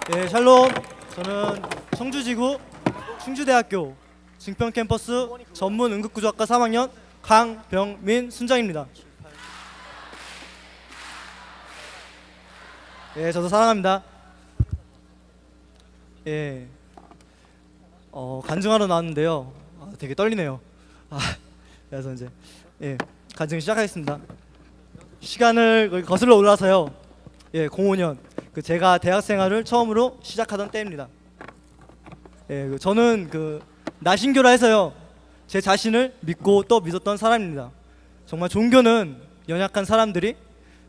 네, 샬롬. 저는 청주지구 충주대학교 증평 캠퍼스 전문 응급구조학과 3학년 강병민 순장입니다. 예, 저도 사랑합니다. 예, 간증하러 나왔는데요. 되게 떨리네요. 그래서 이제 간증 시작하겠습니다. 시간을 거슬러 올라서요. 05년 제가 대학생활을 처음으로 시작하던 때입니다. 저는 나신교라 해서요, 제 자신을 믿고 또 믿었던 사람입니다. 정말 종교는 연약한 사람들이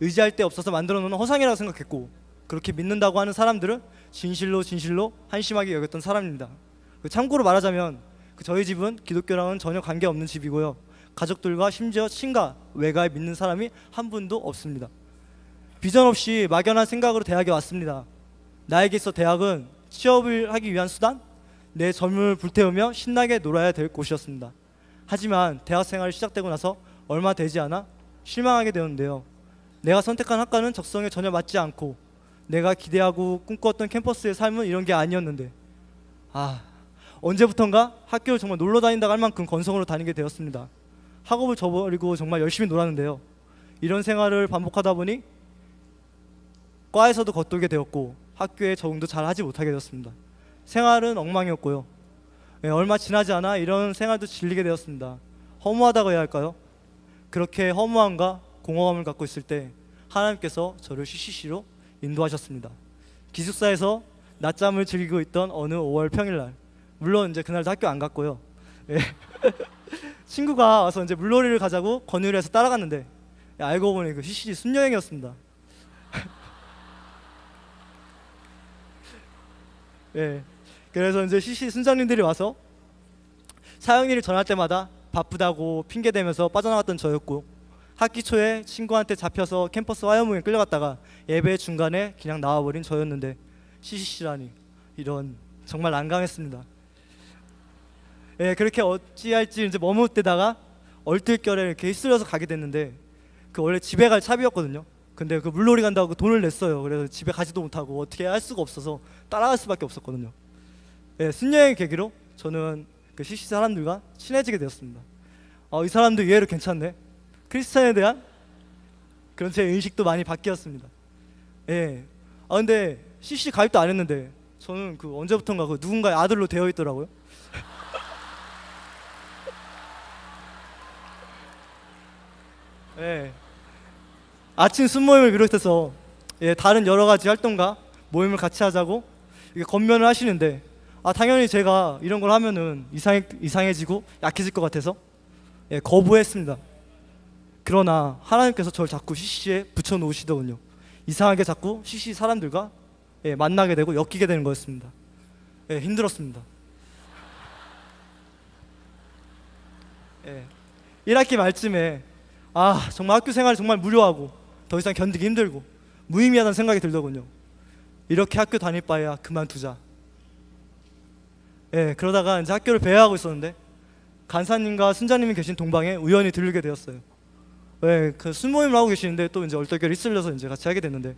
의지할 데 없어서 만들어 놓은 허상이라고 생각했고, 그렇게 믿는다고 하는 사람들은 진실로 한심하게 여겼던 사람입니다. 참고로 말하자면 저희 집은 기독교랑은 전혀 관계없는 집이고요, 가족들과 심지어 친가, 외가에 믿는 사람이 한 분도 없습니다. 비전 없이 막연한 생각으로 대학에 왔습니다. 나에게 있어 대학은 취업을 하기 위한 수단, 내 젊음을 불태우며 신나게 놀아야 될 곳이었습니다. 하지만 대학 생활이 시작되고 나서 얼마 되지 않아 실망하게 되었는데요. 내가 선택한 학과는 적성에 전혀 맞지 않고, 내가 기대하고 꿈꾸었던 캠퍼스의 삶은 이런 게 아니었는데, 언제부턴가 학교를 정말 놀러 다닌다고 할 만큼 건성으로 다니게 되었습니다. 학업을 저버리고 정말 열심히 놀았는데요. 이런 생활을 반복하다 보니 과에서도 겉돌게 되었고, 학교에 적응도 잘 하지 못하게 되었습니다. 생활은 엉망이었고요. 얼마 지나지 않아 이런 생활도 질리게 되었습니다. 허무하다고 해야 할까요? 그렇게 허무함과 공허함을 갖고 있을 때 하나님께서 저를 CCC로 인도하셨습니다. 기숙사에서 낮잠을 즐기고 있던 어느 5월 평일날, 물론 이제 그날도 학교 안 갔고요. 친구가 와서 이제 물놀이를 가자고 권유를 해서 따라갔는데, 알고 보니 CCC 순여행이었습니다. 그래서 이제 CC 순장님들이 와서 사형일을 전할 때마다 바쁘다고 핑계대면서 빠져나갔던 저였고, 학기 초에 친구한테 잡혀서 캠퍼스 화요무에 끌려갔다가 예배 중간에 그냥 나와버린 저였는데 CCC라니, 이런, 정말 난감했습니다. 그렇게 어찌할지 이제 머뭇대다가 얼떨결에 이렇게 휩쓸려서 가게 됐는데, 원래 집에 갈 차비였거든요. 근데 물놀이 간다고 돈을 냈어요. 그래서 집에 가지도 못하고 어떻게 할 수가 없어서 따라갈 수밖에 없었거든요. 순여행 계기로 저는 CC 사람들과 친해지게 되었습니다. 이 사람들 의외로 괜찮네. 크리스찬에 대한 그런 제 인식도 많이 바뀌었습니다. 근데 CC 가입도 안 했는데 저는 언제부턴가 누군가의 아들로 되어 있더라고요. 아침 순모임을 비롯해서 다른 여러 가지 활동과 모임을 같이 하자고 권면을 하시는데, 당연히 제가 이런 걸 하면은 이상해지고 약해질 것 같아서 거부했습니다. 그러나 하나님께서 저를 자꾸 CC에 붙여놓으시더군요. 이상하게 자꾸 CC 사람들과 만나게 되고 엮이게 되는 거였습니다. 힘들었습니다. 1학기 말쯤에 정말 학교 생활이 정말 무료하고 더 이상 견디기 힘들고 무의미하다는 생각이 들더군요. 이렇게 학교 다닐 바에야 그만두자. 그러다가 이제 학교를 배회하고 있었는데 간사님과 순자님이 계신 동방에 우연히 들르게 되었어요. 순모임을 하고 계시는데 또 이제 얼떨결에 휩쓸려서 이제 같이 하게 됐는데,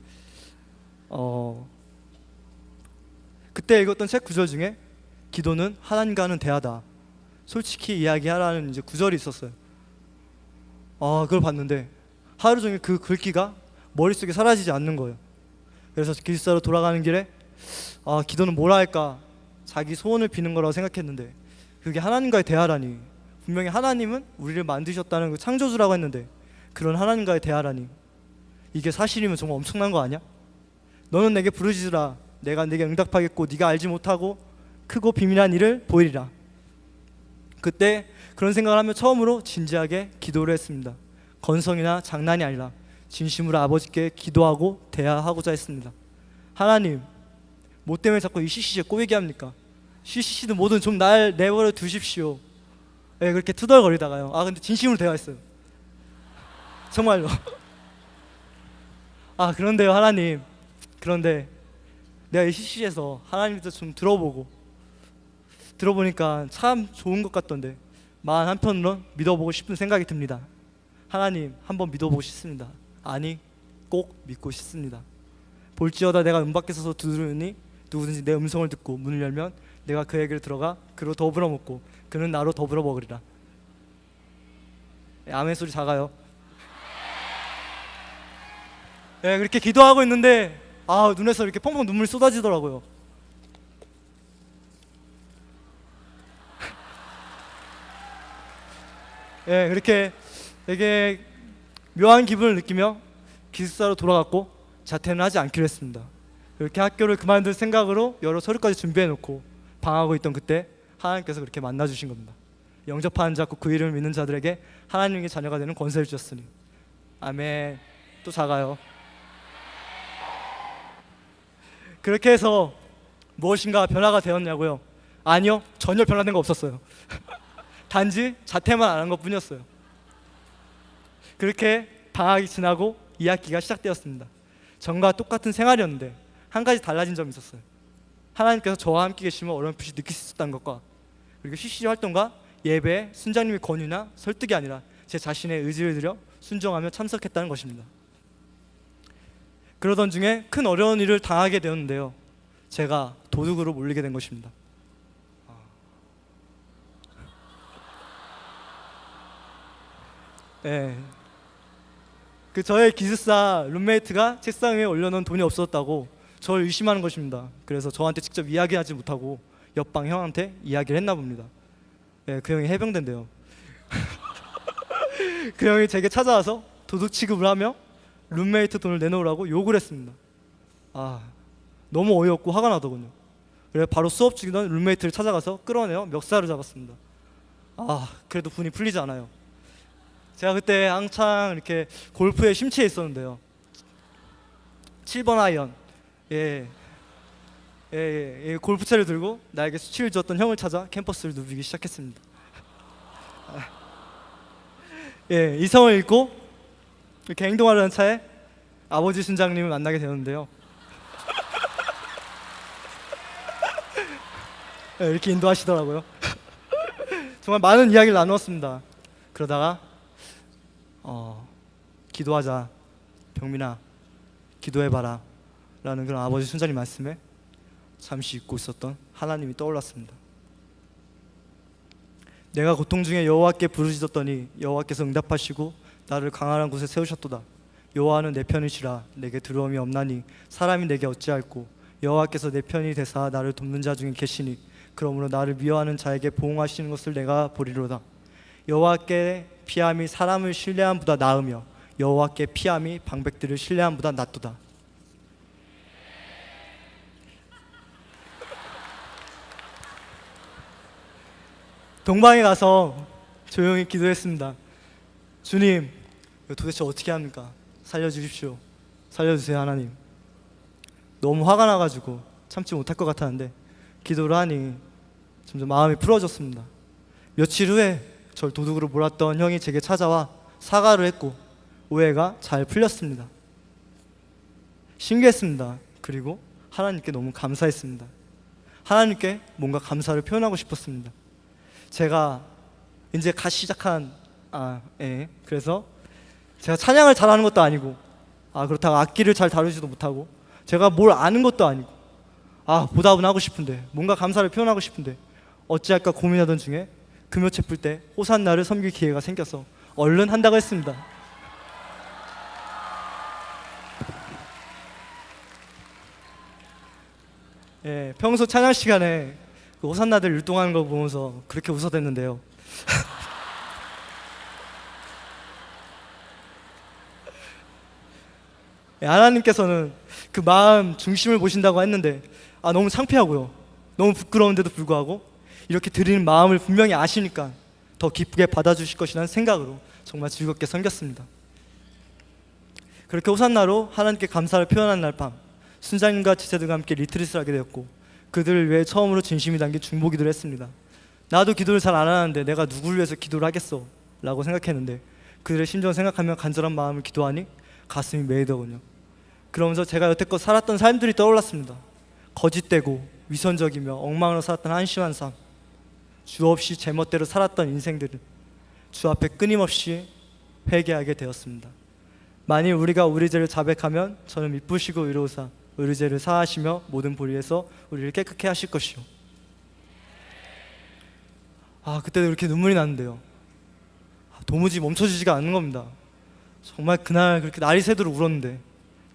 그때 읽었던 책 구절 중에 기도는 하나님과는 대화다, 솔직히 이야기하라는 이제 구절이 있었어요. 그걸 봤는데 하루 종일 그 글귀가 머릿속에 사라지지 않는 거예요. 그래서 기숙사로 돌아가는 길에 기도는 뭐라 할까, 자기 소원을 비는 거라고 생각했는데 그게 하나님과의 대화라니. 분명히 하나님은 우리를 만드셨다는 창조주라고 했는데 그런 하나님과의 대화라니. 이게 사실이면 정말 엄청난 거 아니야? 너는 내게 부르짖으라, 내가 네게 응답하겠고 네가 알지 못하고 크고 비밀한 일을 보이리라. 그때 그런 생각을 하며 처음으로 진지하게 기도를 했습니다. 건성이나 장난이 아니라 진심으로 아버지께 기도하고 대화하고자 했습니다. 하나님, 뭐 때문에 자꾸 이 CCC에 꼬이게 합니까? CCC도 뭐든 좀 날 내버려 두십시오. 그렇게 투덜거리다가요, 근데 진심으로 대화했어요. 정말로. 그런데요 하나님, 그런데 내가 이 CCC에서 하나님도 좀 들어보니까 참 좋은 것 같던데 마음 한편으로 믿어보고 싶은 생각이 듭니다. 하나님, 한번 믿어보고 싶습니다. 아니, 꼭 믿고 싶습니다. 볼지어다 내가 문 밖에 서서 두드리니 누구든지 내 음성을 듣고 문을 열면 내가 그에게로 들어가 그로 더불어 먹고 그는 나로 더불어 먹으리라. 아멘 소리 작아요. 그렇게 기도하고 있는데 눈에서 이렇게 펑펑 눈물이 쏟아지더라고요. 그렇게 되게 묘한 기분을 느끼며 기숙사로 돌아갔고 자퇴는 하지 않기로 했습니다. 이렇게 학교를 그만둘 생각으로 여러 서류까지 준비해놓고 방황하고 있던 그때 하나님께서 그렇게 만나주신 겁니다. 영접하는 자, 그 이름을 믿는 자들에게 하나님의 자녀가 되는 권세를 주셨으니. 아멘. 또 작아요. 그렇게 해서 무엇인가 변화가 되었냐고요? 아니요, 전혀 변화된 거 없었어요. 단지 자퇴만 안 한 것뿐이었어요. 그렇게 방학이 지나고 2학기가 시작되었습니다. 전과 똑같은 생활이었는데 한 가지 달라진 점이 있었어요. 하나님께서 저와 함께 계시면 어렴풋이 느낄 수 있었다는 것과, 그리고 CCC 활동과 예배에 순장님의 권유나 설득이 아니라 제 자신의 의지를 들여 순종하며 참석했다는 것입니다. 그러던 중에 큰 어려운 일을 당하게 되었는데요, 제가 도둑으로 몰리게 된 것입니다. 저의 기숙사 룸메이트가 책상 위에 올려놓은 돈이 없었다고 저를 의심하는 것입니다. 그래서 저한테 직접 이야기하지 못하고 옆방 형한테 이야기를 했나 봅니다. 그 형이 해병대인데요. 그 형이 제게 찾아와서 도둑 취급을 하며 룸메이트 돈을 내놓으라고 욕을 했습니다. 너무 어이없고 화가 나더군요. 그래서 바로 수업 중이던 룸메이트를 찾아가서 끌어내어 멱살을 잡았습니다. 그래도 분이 풀리지 않아요. 제가 그때 한창 이렇게 골프에 심취해 있었는데요, 7번 아이언, 골프채를 들고 나에게 수치를 주었던 형을 찾아 캠퍼스를 누비기 시작했습니다. 이성을 잃고 이렇게 행동하려는 차에 아버지 순장님을 만나게 되었는데요, 이렇게 인도하시더라고요. 정말 많은 이야기를 나누었습니다. 그러다가 기도하자, 병민아 기도해봐라 라는 그런 아버지 순장님 말씀에 잠시 잊고 있었던 하나님이 떠올랐습니다. 내가 고통 중에 여호와께 부르짖었더니 여호와께서 응답하시고 나를 강한 곳에 세우셨도다. 여호와는 내 편이시라 내게 두려움이 없나니 사람이 내게 어찌할꼬. 여호와께서 내 편이 되사 나를 돕는 자 중에 계시니 그러므로 나를 미워하는 자에게 보응하시는 것을 내가 보리로다. 여호와께 피함이 사람을 신뢰함보다 나으며 여호와께 피함이 방백들을 신뢰함보다 낫도다. 동방에 가서 조용히 기도했습니다. 주님, 이거 도대체 어떻게 합니까? 살려주십시오. 살려주세요 하나님. 너무 화가 나가지고 참지 못할 것 같았는데 기도를 하니 점점 마음이 풀어졌습니다. 며칠 후에 절 도둑으로 몰았던 형이 제게 찾아와 사과를 했고 오해가 잘 풀렸습니다. 신기했습니다. 그리고 하나님께 너무 감사했습니다. 하나님께 뭔가 감사를 표현하고 싶었습니다. 제가 이제 갓 시작한 그래서 제가 찬양을 잘하는 것도 아니고 그렇다고 악기를 잘 다루지도 못하고 제가 뭘 아는 것도 아니고 보답은 하고 싶은데 뭔가 감사를 표현하고 싶은데 어찌할까 고민하던 중에 금요 채플 때 호산나를 섬길 기회가 생겨서 얼른 한다고 했습니다. 평소 찬양 시간에 그 호산나들 율동하는 거 보면서 그렇게 웃어댔는데요. 하나님께서는 그 마음 중심을 보신다고 했는데 너무 창피하고요, 너무 부끄러운데도 불구하고 이렇게 드리는 마음을 분명히 아시니까 더 기쁘게 받아주실 것이라는 생각으로 정말 즐겁게 섬겼습니다. 그렇게 호산나로 하나님께 감사를 표현한 날 밤 순장님과 지체들과 함께 리트릿을 하게 되었고 그들을 위해 처음으로 진심이 담긴 중보기도를 했습니다. 나도 기도를 잘 안 하는데 내가 누구를 위해서 기도를 하겠어 라고 생각했는데 그들의 심정을 생각하며 간절한 마음을 기도하니 가슴이 메이더군요. 그러면서 제가 여태껏 살았던 삶들이 떠올랐습니다. 거짓되고 위선적이며 엉망으로 살았던 한심한 삶, 주 없이 제멋대로 살았던 인생들을 주 앞에 끊임없이 회개하게 되었습니다. 만일 우리가 우리 죄를 자백하면 저는 미쁘시고 의로우사 우리 죄를 사하시며 모든 불의에서 우리를 깨끗게 하실 것이요. 그때도 이렇게 눈물이 나는데요. 도무지 멈춰지지가 않는 겁니다. 정말 그날 그렇게 날이 새도록 울었는데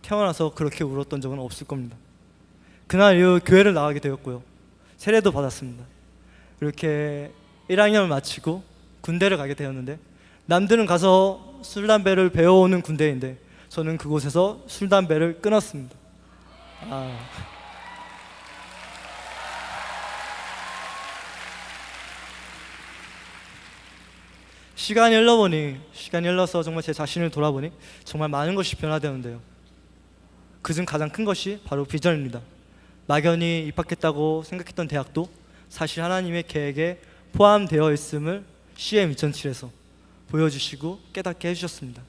태어나서 그렇게 울었던 적은 없을 겁니다. 그날 이후 교회를 나가게 되었고요. 세례도 받았습니다. 이렇게 1학년을 마치고 군대를 가게 되었는데, 남들은 가서 술 담배를 배워오는 군대인데 저는 그곳에서 술 담배를 끊었습니다. 시간이 흘러서 정말 제 자신을 돌아보니 정말 많은 것이 변화되었는데요. 그중 가장 큰 것이 바로 비전입니다. 막연히 입학했다고 생각했던 대학도 사실 하나님의 계획에 포함되어 있음을 CM 2007에서 보여주시고 깨닫게 해주셨습니다.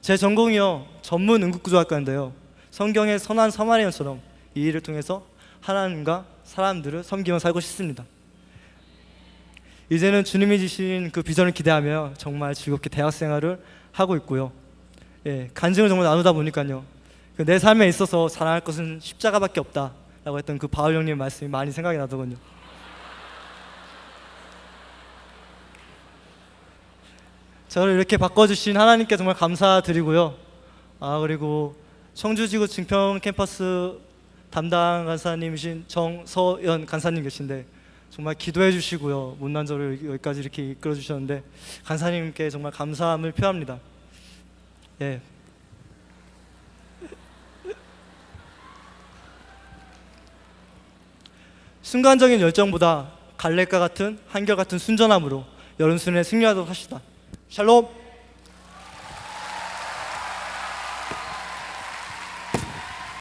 제 전공이요, 전문 응급구조학과인데요, 성경의 선한 사마리안처럼 이 일을 통해서 하나님과 사람들을 섬기며 살고 싶습니다. 이제는 주님이 주신 그 비전을 기대하며 정말 즐겁게 대학생활을 하고 있고요. 간증을 정말 나누다 보니까요, 내 삶에 있어서 자랑할 것은 십자가밖에 없다라고 했던 그 바울 형님 말씀이 많이 생각이 나더군요. 저를 이렇게 바꿔주신 하나님께 정말 감사드리고요. 그리고 청주지구 증평 캠퍼스 담당 간사님이신 정서연 간사님 계신데 정말 기도해 주시고요, 못난 저를 여기까지 이렇게 이끌어 주셨는데 간사님께 정말 감사함을 표합니다. 순간적인 열정보다 갈렙과 같은 한결같은 순전함으로 여론순에 승리하도록 합시다. 샬롬.